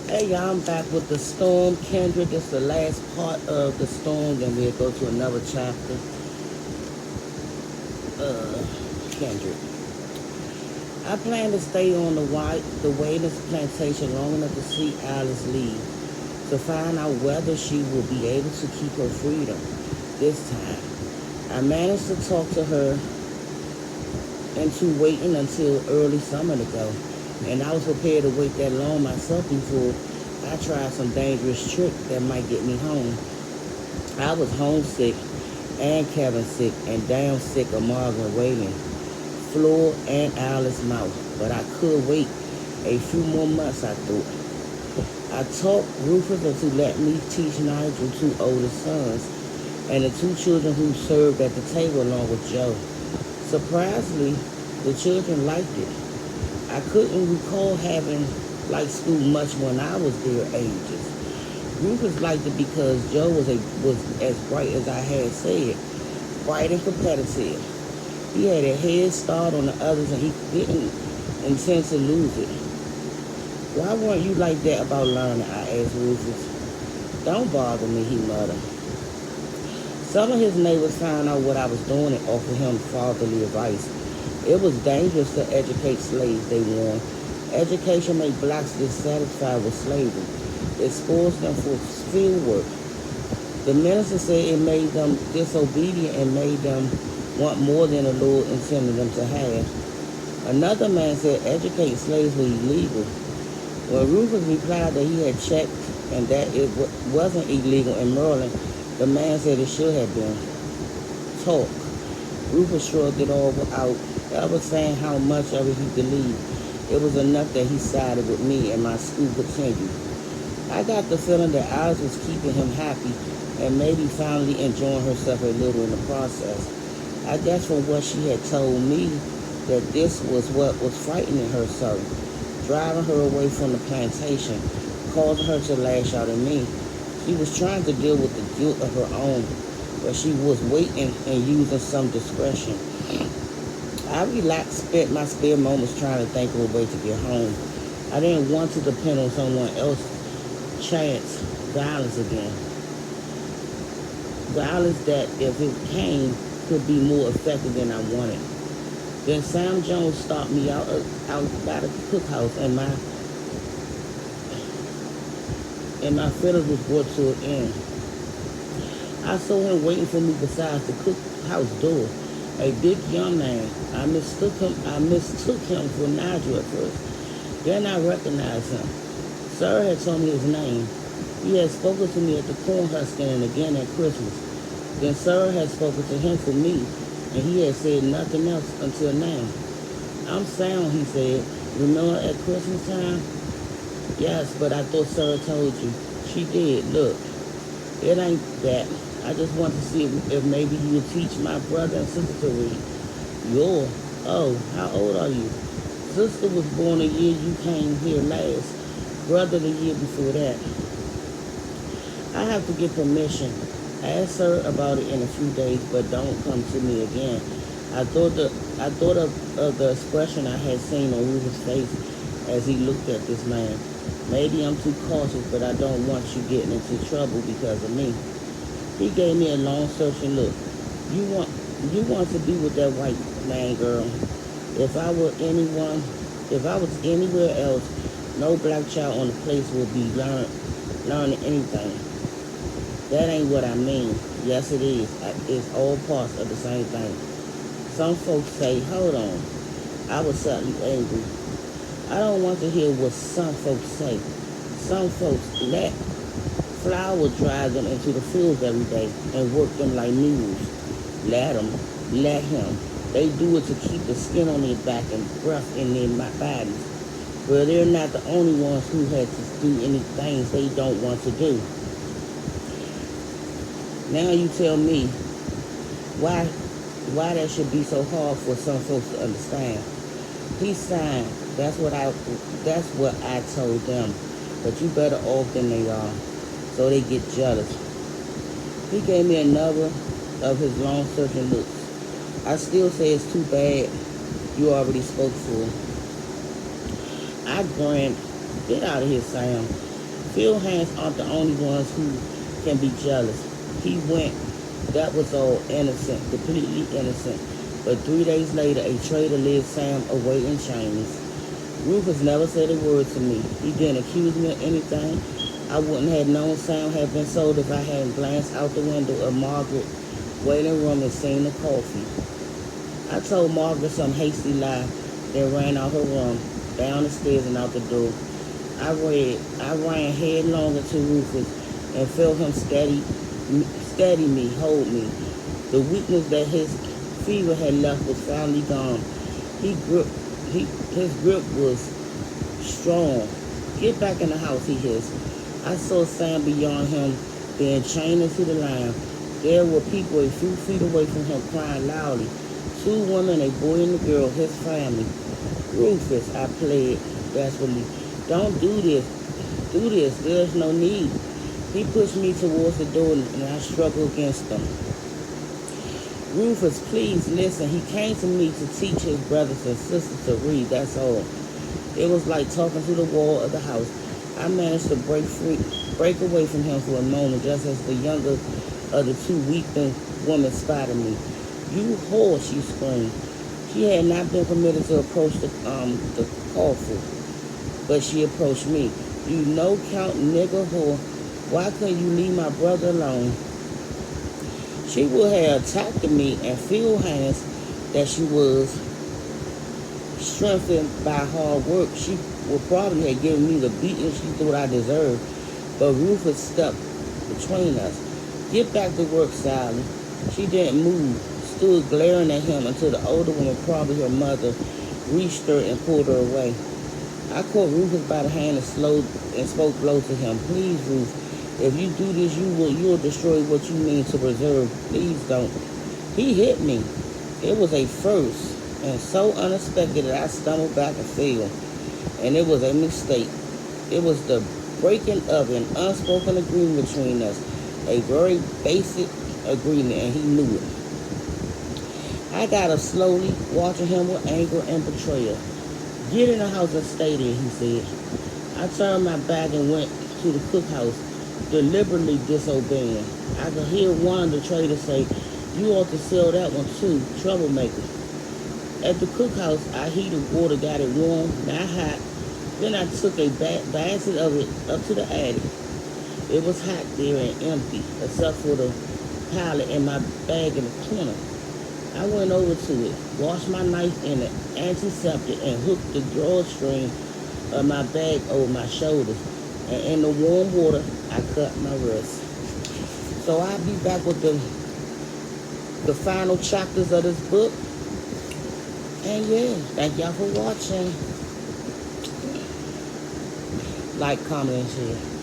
Hey y'all, I'm back with the storm. Kindred, this is the last part of the storm, then we'll go to another chapter. Kindred. I plan to stay on the Wayless plantation long enough to see Alice leave, to find out whether she will be able to keep her freedom this time. I managed to talk to her into waiting until early summer to go, and I was prepared to wait that long myself before I tried some dangerous trick that might get me home. I was homesick and Kevin sick and damn sick of Margaret waiting, Floor and Alice's mouth, but I could wait a few more months, I thought. I talked Rufus into letting me teach Nigel two oldest sons and the two children who served at the table along with Joe. Surprisingly, the children liked it. I couldn't recall having liked school much when I was their ages. Rufus liked it because Joe was as bright as I had said, bright and competitive. He had a head start on the others and he didn't intend to lose it. Why weren't you like that about learning? I asked Rufus. Don't bother me, he muttered. Some of his neighbors found out what I was doing and offered him fatherly advice. It was dangerous to educate slaves, they warned. Education made blacks dissatisfied with slavery. It spoils them for field work. The minister said it made them disobedient and made them want more than the Lord intended them to have. Another man said educating slaves was illegal. When Rufus replied that he had checked and that it wasn't illegal in Maryland, the man said it should have been. Talk. Rufus shrugged it all out, ever saying how much of it he believed. It was enough that he sided with me and my school continued. I got the feeling that Alice was keeping him happy and maybe finally enjoying herself a little in the process. I guess from what she had told me that this was what was frightening her so, driving her away from the plantation, causing her to lash out at me. She was trying to deal with the guilt of her own, but she was waiting and using some discretion. I relaxed, spent my spare moments trying to think of a way to get home. I didn't want to depend on someone else's chance violence again. Violence that, if it came, could be more effective than I wanted. Then Sam Jones stopped me out by the cookhouse, and my feelings was brought to an end. I saw him waiting for me beside the cookhouse door. A big young man. I mistook him for Nigel at first. Then I recognized him. Sarah had told me his name. He had spoken to me at the corn husking and again at Christmas. Then Sarah had spoken to him for me, and he had said nothing else until now. I'm sound, he said. Remember at Christmas time? Yes, but I thought Sarah told you. She did. Look, it ain't that. I just want to see if maybe you would teach my brother and sister to read. Oh, how old are you? Sister was born the year you came here last. Brother the year before that. I have to get permission. Ask her about it in a few days, but don't come to me again. I thought of the expression I had seen on Rufus' face as he looked at this man. Maybe I'm too cautious, but I don't want you getting into trouble because of me. He gave me a long searching look. You want to be with that white man, girl. If I was anywhere else, no black child on the place would be learning anything. That ain't what I mean. Yes, it is. It's all parts of the same thing. Some folks say, hold on. I was suddenly angry. I don't want to hear what some folks say. Some folks let flour drive them into the fields every day and work them like mules. Let him. They do it to keep the skin on their back and breath in their bodies. Well, they're not the only ones who had to do any things they don't want to do. Now you tell me why that should be so hard for some folks to understand. He signed. That's what I told them. But you better off than they are, so they get jealous. He gave me another of his long searching looks. I still say it's too bad you already spoke for him. I grinned. Get out of here, Sam. Phil hands aren't the only ones who can be jealous. He went. That was all innocent, completely innocent. But 3 days later, a traitor led Sam away in chains. Rufus never said a word to me. He didn't accuse me of anything. I wouldn't have known Sam had been sold if I hadn't glanced out the window of Margaret's waiting room and seen the coffee. I told Margaret some hasty lie, then ran out her room, down the stairs and out the door. I ran headlong into Rufus and felt him steady me, hold me. The weakness that his fever had left was finally gone. His grip was strong. Get back in the house, he hissed. I saw Sam beyond him being chained into the line. There were people a few feet away from him crying loudly. 2 women, a boy and a girl, his family. Rufus, I pled desperately. Don't do this. Do this. There's no need. He pushed me towards the door and I struggled against him. Rufus, please listen. He came to me to teach his brothers and sisters to read, that's all. It was like talking to the wall of the house. I managed to break away from him for a moment, just as the younger of the 2 weeping women spotted me. You whore, she screamed. She had not been permitted to approach the coffin, but she approached me. You no-count nigger whore. Why couldn't you leave my brother alone? She would have attacked me and Phil hands that she was strengthened by hard work. She would probably have given me the beating she thought I deserved. But Rufus stepped between us. Get back to work, Sally. She didn't move, stood glaring at him until the older woman, probably her mother, reached her and pulled her away. I caught Rufus by the hand and spoke low to him. Please, Ruth, if you do this, you'll destroy what you mean to preserve. Please don't. He hit me. It was a first, and so unexpected that I stumbled back and fell. And it was a mistake. It was the breaking of an unspoken agreement between us. A very basic agreement, and he knew it. I got up slowly, watching him with anger and betrayal. Get in the house and stay there, he said. I turned my back and went to the cookhouse, deliberately disobeying. I could hear one of the traders say, you ought to sell that one too, troublemaker. At the cookhouse, I heated water, got it warm, not hot. Then I took a basket of it up to the attic. It was hot there and empty, except for the pallet and my bag in the corner. I went over to it, washed my knife in it, antiseptic, and hooked the drawstring of my bag over my shoulders. And in the warm water, I cut my wrist. So I'll be back with the final chapters of this book. And yeah, thank y'all for watching. Like, comment, and share.